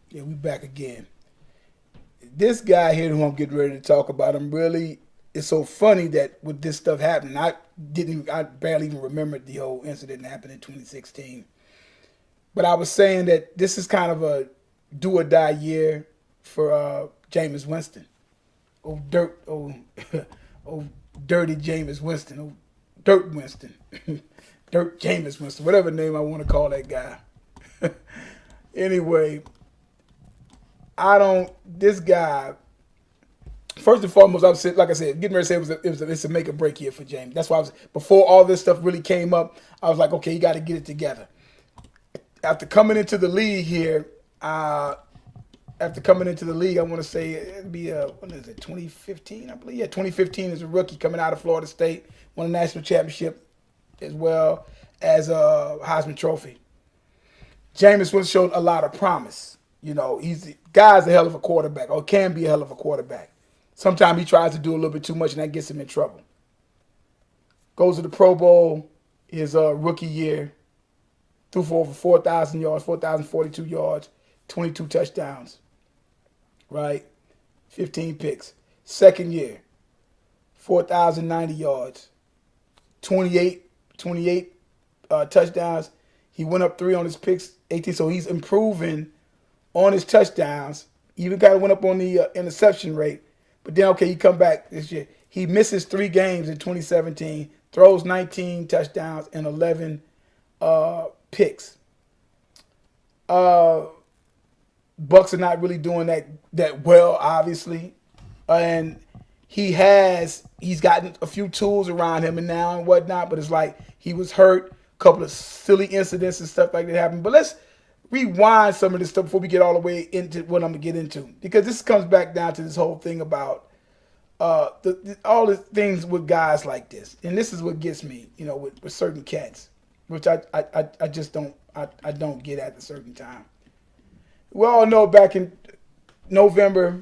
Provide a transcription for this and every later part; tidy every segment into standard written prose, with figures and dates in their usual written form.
Yeah, we back again. This guy here who I'm getting ready to talk about, it's so funny that with this stuff happening, I barely even remembered the whole incident that happened in 2016. But I was saying that this is kind of a do or die year for Jameis Winston. Oh, oh, dirty Jameis Winston. Oh, Dirt Winston. Dirt Jameis Winston. Whatever name I want to call that guy. Anyway, I don't. This guy. First and foremost, I was like I said, getting ready to say it's a make or break year for James. That's why I was before all this stuff really came up. I was like, okay, you got to get it together. After coming into the league here, I want to say it'd be what is it, 2015? I believe, yeah, 2015 as a rookie coming out of Florida State, won a national championship as well as a Heisman Trophy. Jameis Winston showed a lot of promise. Guy's a hell of a quarterback, or can be a hell of a quarterback. Sometimes he tries to do a little bit too much, and that gets him in trouble. Goes to the Pro Bowl his rookie year, threw for over 4,000 yards, 4,042 yards, 22 touchdowns, right? 15 picks. Second year, 4,090 yards, 28 touchdowns. He went up 3 on his picks, 18. So he's improving on his touchdowns. Even kind of went up on the interception rate. But then, okay, he come back this year. He misses 3 games in 2017, throws 19 touchdowns and 11 picks. Bucks are not really doing that well, obviously, and he's gotten a few tools around him and now and whatnot. But it's like he was hurt, a couple of silly incidents and stuff like that happened. But let's rewind some of this stuff before we get all the way into what I'm gonna get into, because this comes back down to this whole thing about all the things with guys like this, and this is what gets me, with certain cats, which I just don't get at a certain time. We all know back in November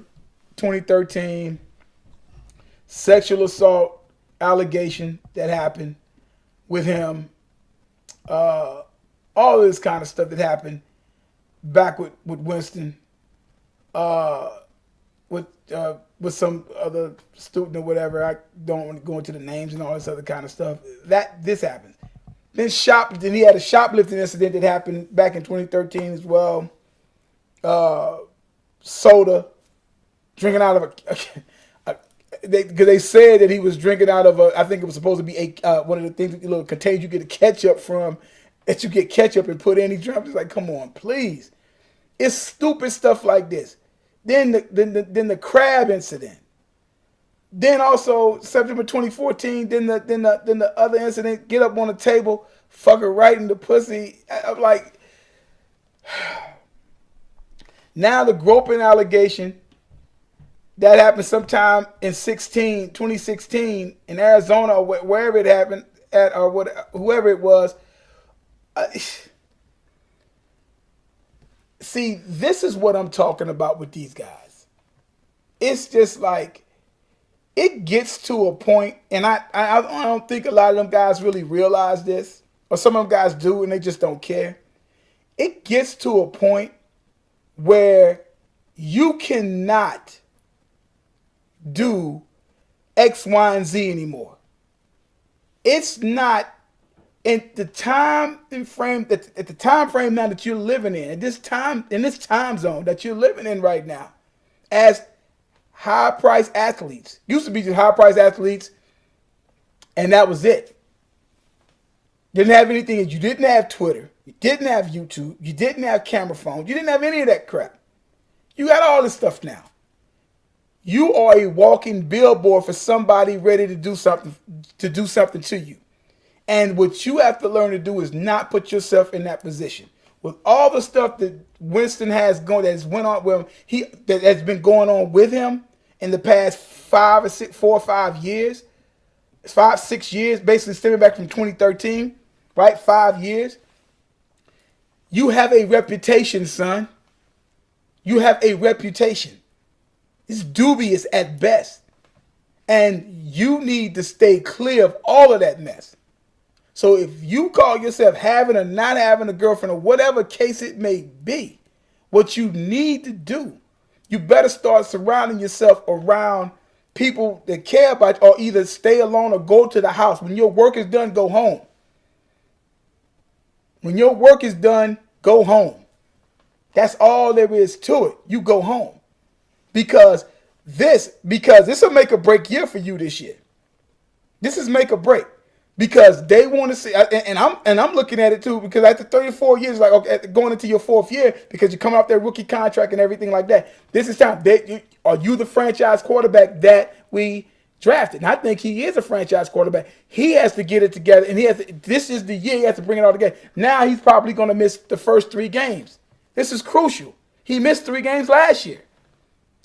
2013, sexual assault allegation that happened with him, all this kind of stuff that happened back with Winston, with some other student or whatever. I don't want to go into the names and all this other kind of stuff. This happens. Then he had a shoplifting incident that happened back in 2013 as well. Soda, drinking out of because they said that he was drinking out of I think it was supposed to be one of the things, little containers you get the ketchup from, that you get ketchup and put in. He drank. It's like, come on, please. It's stupid stuff like this. Then the crab incident. Then also September 2014. Then the other incident. Get up on the table, fuck her right in the pussy. I'm like, now the groping allegation that happened sometime in 2016 in Arizona, or wherever it happened at, or whoever it was. See, this is what I'm talking about with these guys. It's just like, it gets to a point, and I don't think a lot of them guys really realize this, or some of them guys do, and they just don't care. It gets to a point where you cannot do X, Y, and Z anymore. It's not in the time frame now that you're living in this time zone that you're living in right now, as high price athletes. Used to be just high price athletes, and that was it. Didn't have anything. You didn't have Twitter. You didn't have YouTube. You didn't have camera phones. You didn't have any of that crap. You got all this stuff now. You are a walking billboard for somebody ready to do something to you. And what you have to learn to do is not put yourself in that position. With all the stuff that Winston has that has been going on with him in the past 4 or 5 years, 6 years, basically stemming back from 2013, right? 5 years. You have a reputation, son. You have a reputation. It's dubious at best. And you need to stay clear of all of that mess. So if you call yourself having or not having a girlfriend, or whatever case it may be, What you need to do, you better start surrounding yourself around people that care about you, or either stay alone or go to the house. When your work is done, go home. When your work is done, go home. That's all there is to it. You go home. Because this will make a break year for you this year. This is make or break. Because they want to see, and I'm looking at it too, because after 34 years, like, okay, going into your fourth year, because you come off that rookie contract and everything like that, this is time. Are you the franchise quarterback that we drafted? And I think he is a franchise quarterback. He has to get it together, and this is the year he has to bring it all together. Now he's probably going to miss the first 3 games. This is crucial. He missed 3 games last year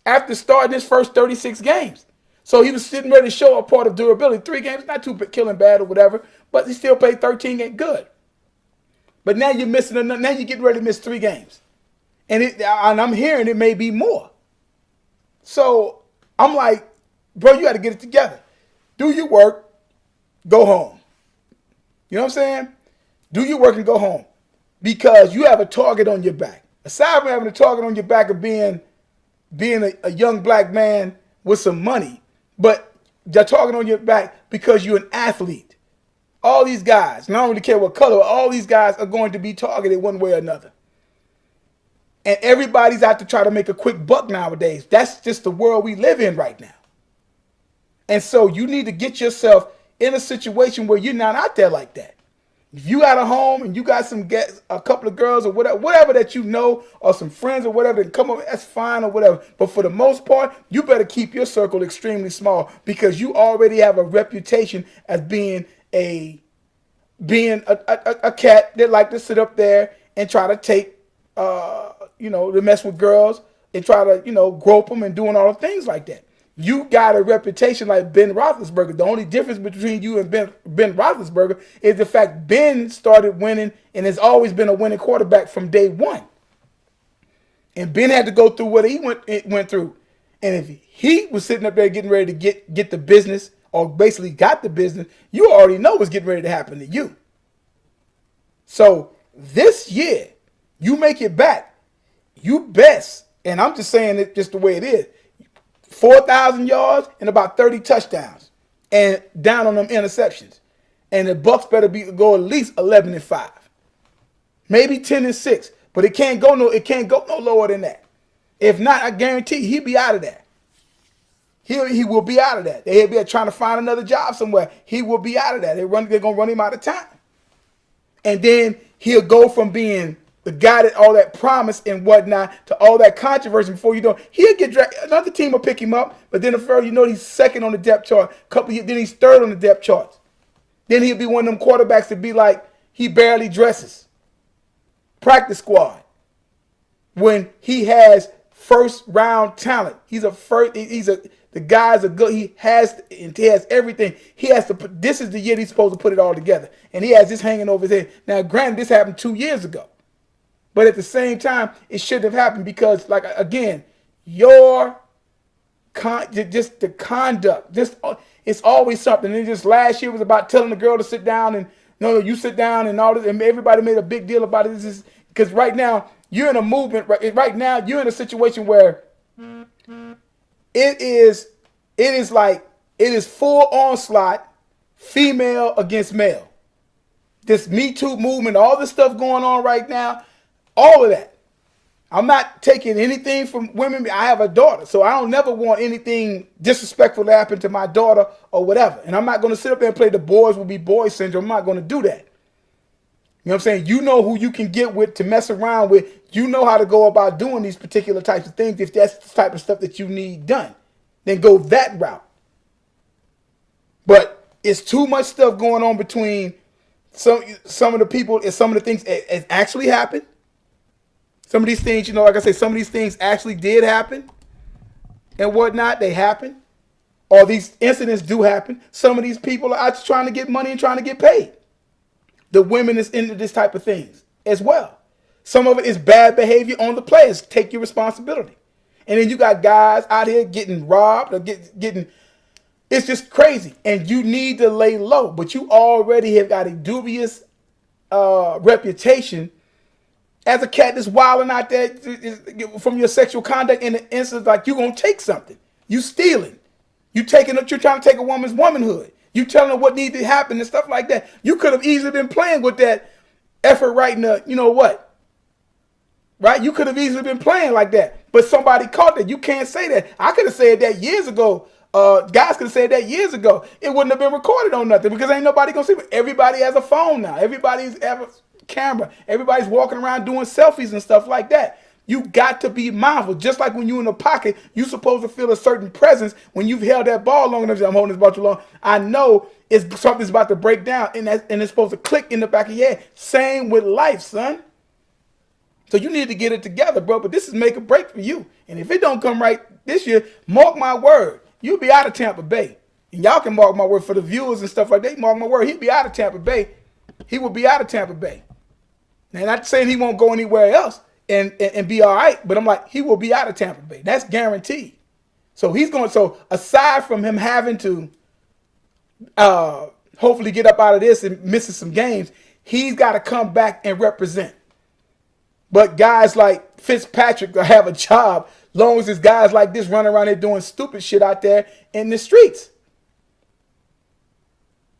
after starting his first 36 games. So he was sitting ready to show a part of durability. 3 games, not too killing bad or whatever, but he still played 13 games good. But now you're missing another. Now you're getting ready to miss 3 games. And I'm hearing it may be more. So I'm like, bro, you got to get it together. Do your work, go home. You know what I'm saying? Do your work and go home. Because you have a target on your back. Aside from having a target on your back of being a young black man with some money, but you're target on your back because you're an athlete. All these guys, and I don't really care what color, all these guys are going to be targeted one way or another. And everybody's out to try to make a quick buck nowadays. That's just the world we live in right now. And so you need to get yourself in a situation where you're not out there like that. If you got a home and you got a couple of girls or whatever that you know, or some friends or whatever that come over, that's fine or whatever. But for the most part, you better keep your circle extremely small, because you already have a reputation as being a cat that like to sit up there and try to take, to mess with girls and try to, grope them and doing all the things like that. You got a reputation like Ben Roethlisberger. The only difference between you and Ben Roethlisberger is the fact Ben started winning and has always been a winning quarterback from day one. And Ben had to go through what he went through. And if he was sitting up there getting ready to get the business, or basically got the business, you already know what's getting ready to happen to you. So this year, you make it back. You best, and I'm just saying it just the way it is, 4,000 yards and about 30 touchdowns, and down on them interceptions. And the Bucs better go at least 11-5, maybe 10-6, but it can't go no lower than that. If not, I guarantee he'll be out of that. He will be out of that. They'll be trying to find another job somewhere. He will be out of that. They're going to run him out of time. And then he'll go from being the guy that all that promise and whatnot to all that controversy before you know he'll get drafted. Another team will pick him up, but then he's second on the depth chart. Then he's third on the depth charts. Then he'll be one of them quarterbacks that be like he barely dresses. Practice squad. When he has first round talent, the guys are good. He has everything. He has to put. This is the year he's supposed to put it all together, and he has this hanging over his head. Now, granted, this happened 2 years ago. But at the same time, it shouldn't have happened because, like, again, just the conduct, it's always something. And just last year was about telling the girl to sit down and, no, you sit down and all this. And everybody made a big deal about it. This is because right now you're in a movement. Right now you're in a situation where it is full onslaught, female against male. This Me Too movement, all this stuff going on right now. All of that. I'm not taking anything from women. I have a daughter, so I don't never want anything disrespectful to happen to my daughter or whatever. And I'm not going to sit up there and play the boys will be boys syndrome. I'm not going to do that. You know what I'm saying? You know who you can get with to mess around with. You know how to go about doing these particular types of things. If that's the type of stuff that you need done, then go that route. But it's too much stuff going on between some of the people and some of the things that actually happened. Some of these things, like I say, some of these things actually did happen and whatnot. They happen. Or these incidents do happen. Some of these people are out trying to get money and trying to get paid. The women is into this type of things as well. Some of it is bad behavior on the players. Take your responsibility. And then you got guys out here getting robbed or getting, it's just crazy. And you need to lay low. But you already have got a dubious reputation as a cat that's wilding out there from your sexual conduct in the instance like you gonna take something. You stealing. You're trying to take a woman's womanhood. You telling her what needs to happen and stuff like that. You could have easily been playing with that effort right in the, you know what? Right? You could have easily been playing like that. But somebody caught that. You can't say that. I could have said that years ago. Guys could have said that years ago. It wouldn't have been recorded on nothing because ain't nobody gonna see it. Everybody has a phone now. Everybody's have a camera. Everybody's walking around doing selfies and stuff like that. You got to be mindful. Just like when you're in the pocket, you're supposed to feel a certain presence. When you've held that ball long enough, I'm holding this ball too long, I know something's about to break down, and it's supposed to click in the back of your head. Same with life, son. So you need to get it together, bro. But this is make or break for you. And if it don't come right this year, mark my word, you'll be out of Tampa Bay. And y'all can mark my word for the viewers and stuff like that. Mark my word, he'll be out of Tampa Bay. He will be out of Tampa Bay. Now, not saying he won't go anywhere else and be all right, but I'm like, he will be out of Tampa Bay. That's guaranteed. So so aside from him having to hopefully get up out of this and missing some games, he's got to come back and represent. But guys like Fitzpatrick will have a job long as there's guys like this running around here doing stupid shit out there in the streets.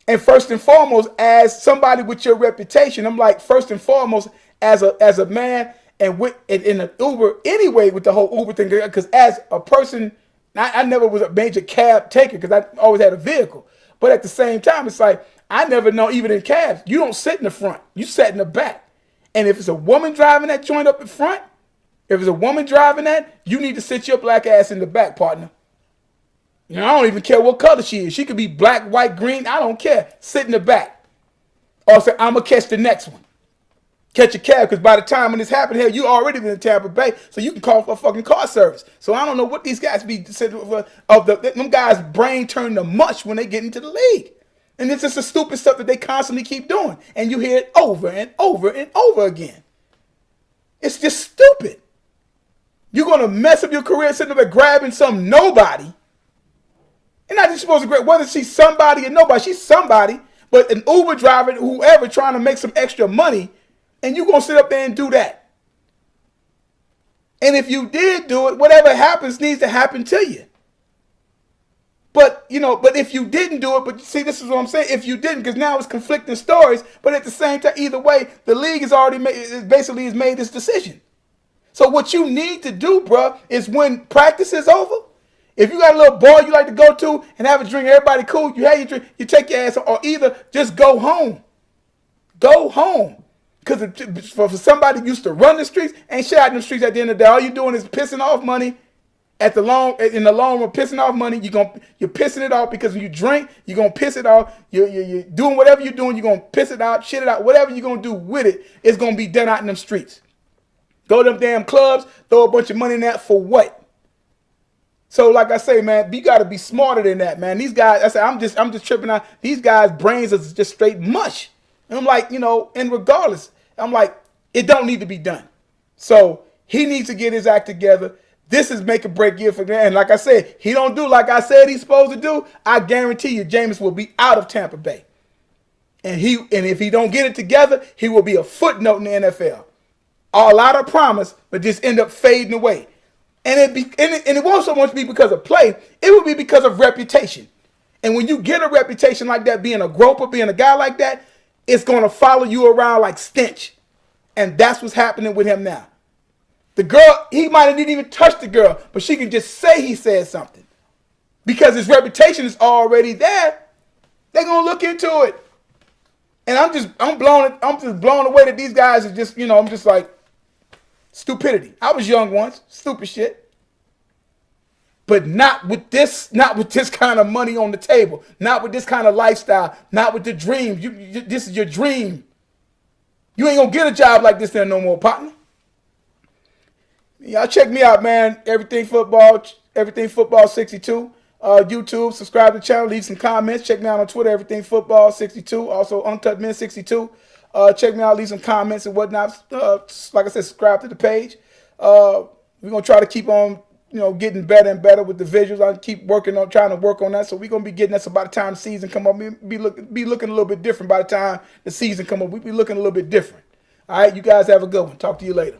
And first and foremost, as somebody with your reputation, I'm like, first and foremost, as a man and in an Uber anyway with the whole Uber thing, because as a person, I never was a major cab taker because I always had a vehicle. But at the same time, it's like, I never know, even in cabs, you don't sit in the front. You sit in the back. And if it's a woman driving that joint up in front, if it's a woman driving that, you need to sit your black ass in the back, partner. You know, I don't even care what color she is. She could be black, white, green. I don't care. Sit in the back. Or say, I'm going to catch the next one. Catch a cab, because by the time when this happened here, you already been in Tampa Bay, so you can call for a fucking car service. So I don't know what these guys be said of them guys' brain turn to mush when they get into the league. And it's just the stupid stuff that they constantly keep doing. And you hear it over and over and over again. It's just stupid. You're going to mess up your career sitting there grabbing some nobody. And not just supposed to grab, whether she's somebody or nobody, she's somebody. But an Uber driver, whoever, trying to make some extra money, and you're going to sit up there and do that. And if you did do it, whatever happens needs to happen to you. But, but if you didn't do it, but see, this is what I'm saying. If you didn't, because now it's conflicting stories, but at the same time, either way, the league has already made this decision. So what you need to do, bro, is when practice is over, if you got a little bar you like to go to and have a drink, everybody cool, you have your drink, you take your ass home, or either just go home. Go home. Because for somebody used to run the streets, ain't shit out in the streets at the end of the day. All you doing is pissing off money. In the long run, pissing off money, you're pissing it off because when you drink, you're gonna piss it off. You're doing whatever you're doing, you're gonna piss it out, shit it out, whatever you're gonna do with it, it's gonna be done out in them streets. Go to them damn clubs, throw a bunch of money in that for what? So like I say, man, you gotta be smarter than that, man. These guys, I say, I'm just tripping out. These guys' brains are just straight mush. And I'm like, and regardless, I'm like, it don't need to be done. So he needs to get his act together. This is make or break year for them. And like I said, he don't do like I said he's supposed to do. I guarantee you, Jameis will be out of Tampa Bay. And if he don't get it together, he will be a footnote in the NFL. A lot of promise, but just end up fading away. And it won't so much be because of play. It will be because of reputation. And when you get a reputation like that, being a groper, being a guy like that, it's going to follow you around like stench. And that's what's happening with him now. The girl, he might have didn't even touch the girl, but she can just say he said something. Because his reputation is already there. They're going to look into it. And I'm just blown away that these guys are just, I'm just like, stupidity. I was young once, stupid shit. But not with this kind of money on the table, not with this kind of lifestyle, not with the dream. This is your dream. You ain't gonna get a job like this there no more, partner. Y'all check me out, man. Everything football 62. YouTube, subscribe to the channel, leave some comments. Check me out on Twitter, everything football 62. Also Uncut Men 62. Check me out, leave some comments and whatnot. Like I said, subscribe to the page. We're gonna try to keep on, getting better and better with the visuals. I keep trying to work on that. So we're gonna be getting that. So by the time the season come up, be looking a little bit different. By the time the season come up, we be looking a little bit different. All right, you guys have a good one. Talk to you later.